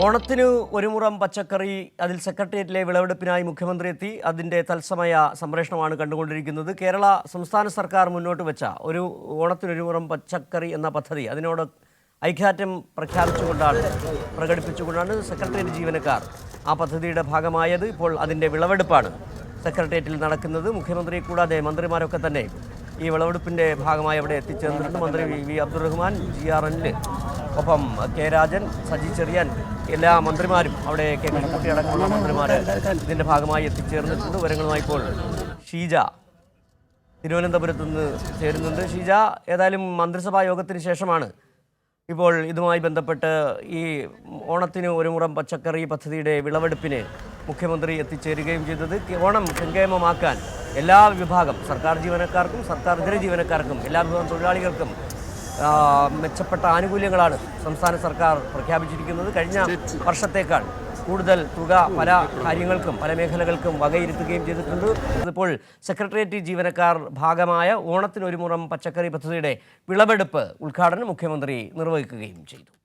ഓണത്തിന് ഒരു മുറം പച്ചക്കറി അതിൽ സെക്രട്ടേറിയറ്റിലെ വിളവെടുപ്പിനായി മുഖ്യമന്ത്രി എത്തി. അതിൻ്റെ തത്സമയ സംപ്രേഷണമാണ് കണ്ടുകൊണ്ടിരിക്കുന്നത്. കേരള സംസ്ഥാന സർക്കാർ മുന്നോട്ട് വെച്ച ഒരു ഓണത്തിനൊരു മുറം പച്ചക്കറി എന്ന പദ്ധതി, അതിനോട് ഐക്യദാർഢ്യം പ്രകടിപ്പിച്ചുകൊണ്ടാണ് സെക്രട്ടേറിയറ്റ് ജീവനക്കാർ ആ പദ്ധതിയുടെ ഭാഗമായത്. ഇപ്പോൾ അതിൻ്റെ വിളവെടുപ്പാണ് സെക്രട്ടേറിയറ്റിൽ നടക്കുന്നത്. മുഖ്യമന്ത്രി കൂടാതെ മന്ത്രിമാരൊക്കെ തന്നെ ഈ വിളവെടുപ്പിൻ്റെ ഭാഗമായി അവിടെ എത്തിച്ചേർന്നിട്ടുണ്ട്. മന്ത്രി വി അബ്ദുറഹ്മാൻ, GR അനിൽ, ഒപ്പം കെ രാജൻ, സജി ചെറിയാൻ, എല്ലാ മന്ത്രിമാരും അവിടെ കെ കൃഷ്ണൻകുട്ടി അടക്കമുള്ള മന്ത്രിമാർ ഇതിൻ്റെ ഭാഗമായി എത്തിച്ചേർന്നിട്ടുണ്ട്. വിവരങ്ങളുമായി ഇപ്പോൾ ഷീജ തിരുവനന്തപുരത്ത് നിന്ന് ചേരുന്നുണ്ട്. ഷീജ, ഏതായാലും മന്ത്രിസഭാ യോഗത്തിന് ശേഷമാണ് ഇപ്പോൾ ഇതുമായി ബന്ധപ്പെട്ട് ഈ ഓണത്തിന് ഒരു മുറം പച്ചക്കറി പദ്ധതിയുടെ വിളവെടുപ്പിന് മുഖ്യമന്ത്രി എത്തിച്ചേരുകയും ചെയ്തത്. ഓണം കെങ്കേമമാക്കാൻ എല്ലാ വിഭാഗം സർക്കാർ ജീവനക്കാർക്കും സർക്കാർ ഇതര ജീവനക്കാർക്കും എല്ലാ വിഭാഗം തൊഴിലാളികൾക്കും മെച്ചപ്പെട്ട ആനുകൂല്യങ്ങളാണ് സംസ്ഥാന സർക്കാർ പ്രഖ്യാപിച്ചിരിക്കുന്നത്. കഴിഞ്ഞ വർഷത്തേക്കാൾ കൂടുതൽ തുക പല കാര്യങ്ങൾക്കും പല മേഖലകൾക്കും വകയിരുത്തുകയും ചെയ്തിട്ടുണ്ട്. ഇതിപ്പോൾ സെക്രട്ടേറിയറ്റ് ജീവനക്കാർ ഭാഗമായ ഓണത്തിനൊരു മുറം പച്ചക്കറി പദ്ധതിയുടെ വിളവെടുപ്പ് ഉദ്ഘാടനം മുഖ്യമന്ത്രി നിർവഹിക്കുകയും ചെയ്തു.